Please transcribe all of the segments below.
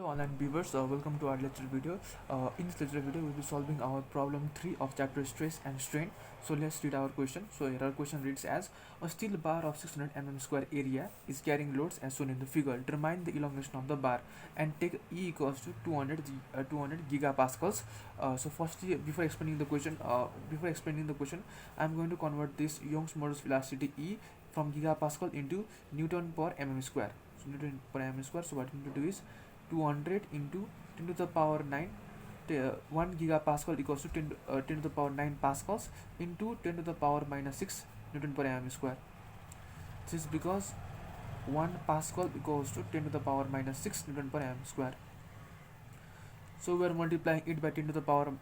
Hello online viewers, welcome to our lecture video. In this lecture video, we'll be solving our problem 3 of chapter stress and strain. So let's read our question. So here our question reads as: a steel bar of 600 mm square area is carrying loads as shown in the figure. Determine the elongation of the bar and take E equals to 200 gigapascals. So firstly, before explaining the question, I'm going to convert this Young's modulus velocity E from gigapascal into Newton per mm square. So Newton per mm square. So what we need to do is 200 into 10 to the power 9, 1 gigapascal equals to 10 to the power 9 pascals into 10 to the power minus 6 Newton per mm square. This is because 1 pascal equals to 10 to the power minus 6 Newton per mm square. So we are multiplying it by 10 to the power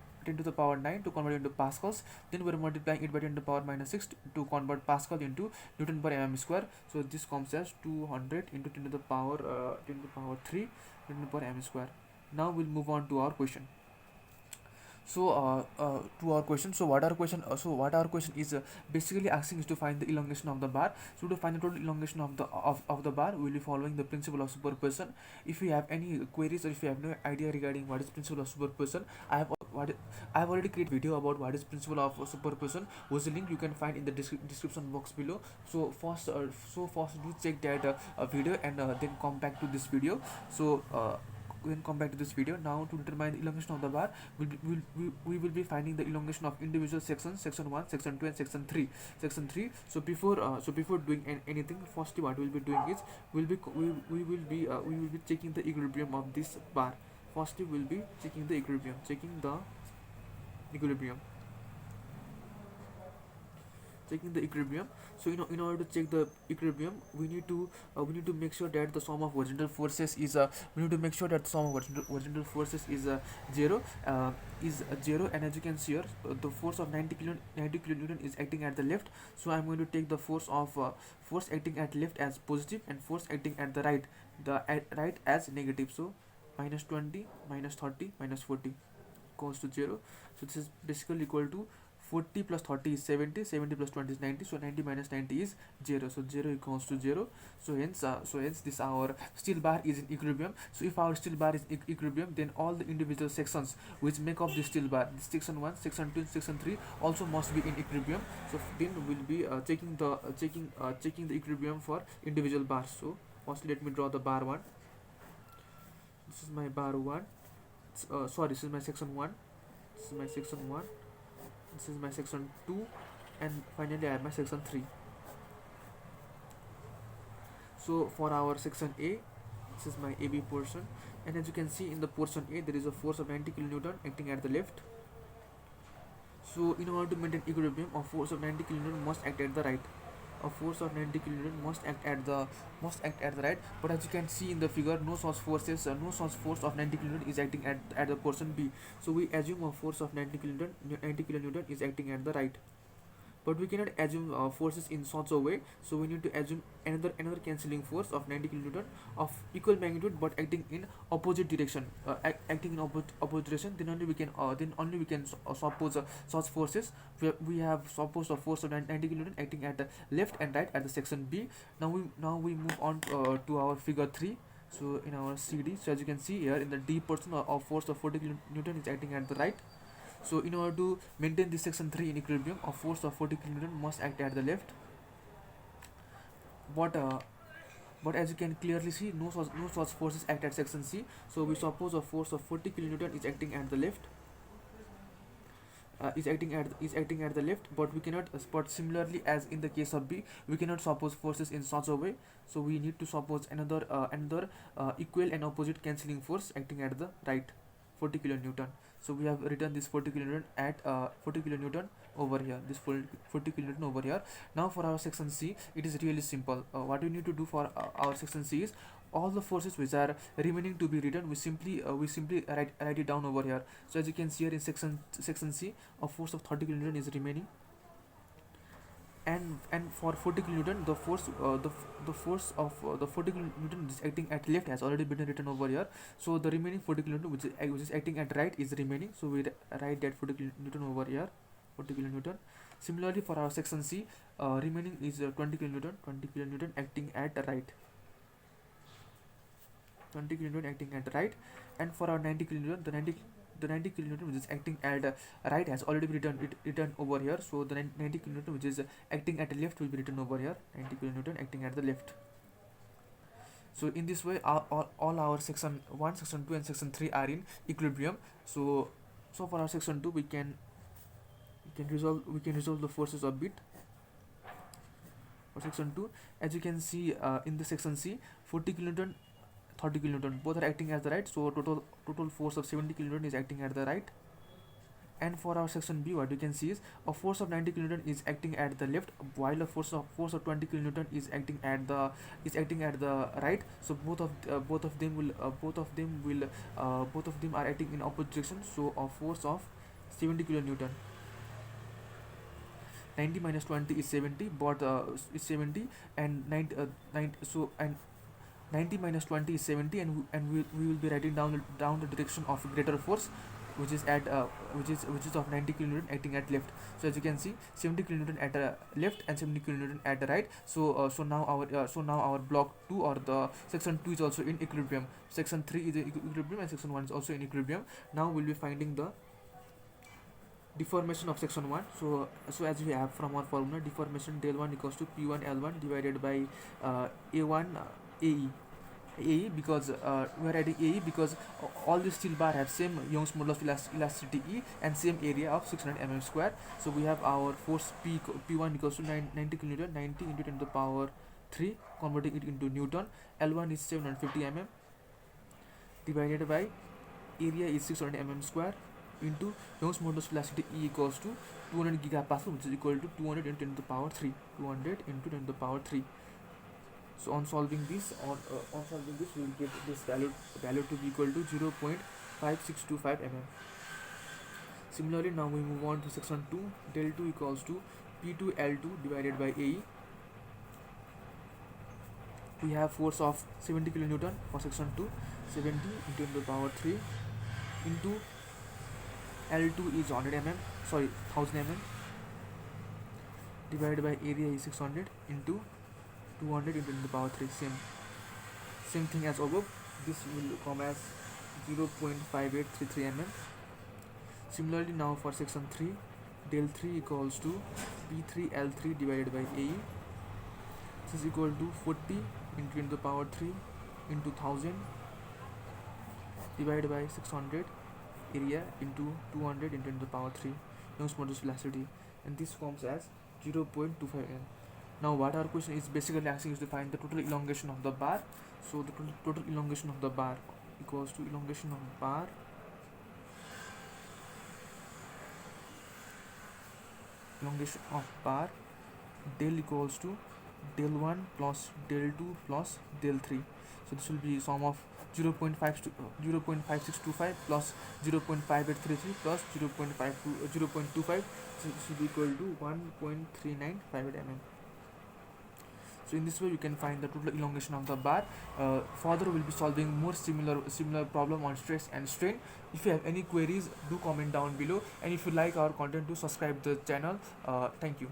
9 to convert it into pascals. Then we are multiplying it by 10 to the power minus 6 to convert pascal into Newton per mm square. So this comes as 200 into 10 to the power 3 Newton per mm square. Now we'll move on to our question. So to our question, what our question is basically asking is to find the elongation of the bar. So to find the total elongation of the bar, we will be following the principle of superposition. If you have any queries or if you have no idea regarding what is principle of superposition, I have already created video about what is principle of superposition, whose link you can find in the description box below. So first do check that video and then come back to this video. So then come back to this video. Now to determine the elongation of the bar, we will be finding the elongation of individual sections, section 1, section 2 and section 3. So before doing anything, firstly what we will be doing is we will be checking the equilibrium of this bar. Firstly we will be checking the equilibrium checking the equilibrium. So in order to check the equilibrium, we need to make sure that the sum of horizontal forces is zero, and as you can see here, the force of 90 kilonewton is acting at the left. So I'm going to take the force acting at left as positive and force acting at the right as negative. So minus 20, minus 30, minus 40 goes to 0. So this is basically equal to 40 plus 30 is 70, 70 plus 20 is 90, so 90 minus 90 is 0, so 0 equals to 0. So hence this our steel bar is in equilibrium. So if our steel bar is equilibrium, then all the individual sections which make up the steel bar, this section 1, section 2, section 3 also must be in equilibrium. So then we'll be checking the equilibrium for individual bars. So firstly let me draw the bar 1. This is my bar 1. This is my section 1. This is my section 1. This is my section 2, and finally I have my section 3. So for our section A, this is my AB portion, and as you can see in the portion A, there is a force of 90 kilonewton acting at the left. So in order to maintain equilibrium, a force of 90 kilonewton must act at the right. A force of 90 kilonewton must act at the right, but as you can see in the figure, no such force of 90 kilonewton is acting at the portion B. So we assume a force of 90 kilonewton is acting at the right, but we cannot assume forces in such a way. So we need to assume another cancelling force of 90 kilonewton of equal magnitude but acting in opposite direction. Opposite direction, then only we can suppose such forces. We have supposed a force of 90 kilonewton acting at the left and right at the section B. Now we move on to our figure 3. So in our CD, so as you can see here in the D portion, of force of 40 kilonewton is acting at the right. So in order to maintain this section 3 in equilibrium, a force of 40 kilonewton must act at the left. But as you can clearly see, no such forces act at section C. So we suppose a force of 40 kilonewton is acting at the left. Is acting at the left, but we cannot. But similarly, as in the case of B, we cannot suppose forces in such a way. So we need to suppose another equal and opposite cancelling force acting at the right, 40 kilonewton. So we have written this 40 kilonewton at 40 kilonewton over here, this 40 kilonewton over here. Now for our section C, it is really simple. What we need to do for our section C is all the forces which are remaining to be written, we simply write it down over here. So as you can see here in section C, a force of 30 kilonewton is remaining, and for 40 kilonewton, the force of the 40 kilonewton is acting at left has already been written over here. So the remaining 40 kilonewton which is acting at right is remaining, so we write that 40 kilonewton over here, 40 kilonewton. Similarly for our section C, remaining is 20 kilonewton acting at right. 20 kilonewton acting at the right, and for our 90 kilonewton, the 90 kilonewton which is acting at right has already been written over here. So the 90 kilonewton which is acting at the left will be written over here. 90 kilonewton acting at the left. So in this way, all our section 1, section 2, and section 3 are in equilibrium. So for our section 2, we can resolve the forces a bit. For section 2, as you can see in the section C, 40 kilonewton, 30 kilonewton both are acting at the right. So total force of 70 kilonewton is acting at the right. And for our section B, what you can see is a force of 90 kilonewton is acting at the left, while a force of 20 kilonewton is acting at the right. So both of them are acting in opposite direction. So a force of 70 kilonewton, 90 minus 20 is 70, but is 70, and 90 minus 20 is 70, and we will be writing down the direction of greater force, which is of 90 kilonewton acting at left. So as you can see, 70 kilonewton at left and 70 kilonewton at the right. So now our block 2 or the section 2 is also in equilibrium. Section 3 is in equilibrium and section 1 is also in equilibrium. Now we'll be finding the deformation of section 1. So as we have from our formula, deformation del 1 equals to P1 L1 divided by A1 AE, because we are adding AE because all these steel bar have same Young's modulus of elasticity E and same area of 600 mm square. So we have our force P1 equals to 90 kilonewton, 90 into 10 to the power 3, converting it into Newton. L1 is 750 mm divided by area is 600 mm square into Young's modulus of elasticity E equals to 200 gigapascal, which is equal to 200 into 10 to the power 3. 200 into 10 to the power 3. So on solving this, we will get this value to be equal to 0.5625 mm. Similarly, now we move on to section 2. Del 2 equals to P2 L2 divided by AE. We have force of 70 kilonewton for section 2. 70 into 10 to the power 3 into L2 is 1000 mm divided by area is 600 into 200 into 10 to the power 3. Same thing as above. This will come as 0.5833 mm. Similarly, now for section 3, del 3 equals to P3 L3 divided by AE. This is equal to 40 into 10 to the power 3 into 1000 divided by 600 area into 200 into 10 to the power 3 Young's modulus velocity, and this forms as 0.25 mm. Now what our question is basically asking is to find the total elongation of the bar. So the total elongation of the bar equals to elongation of bar del equals to del 1 plus del 2 plus del 3. So this will be sum of 0.5625 plus 0.5833 plus 0.25. So this will be equal to 1.3958 mm. So in this way, you can find the total elongation of the bar. Further, we'll be solving more similar problem on stress and strain. If you have any queries, do comment down below. And if you like our content, do subscribe the channel. Thank you.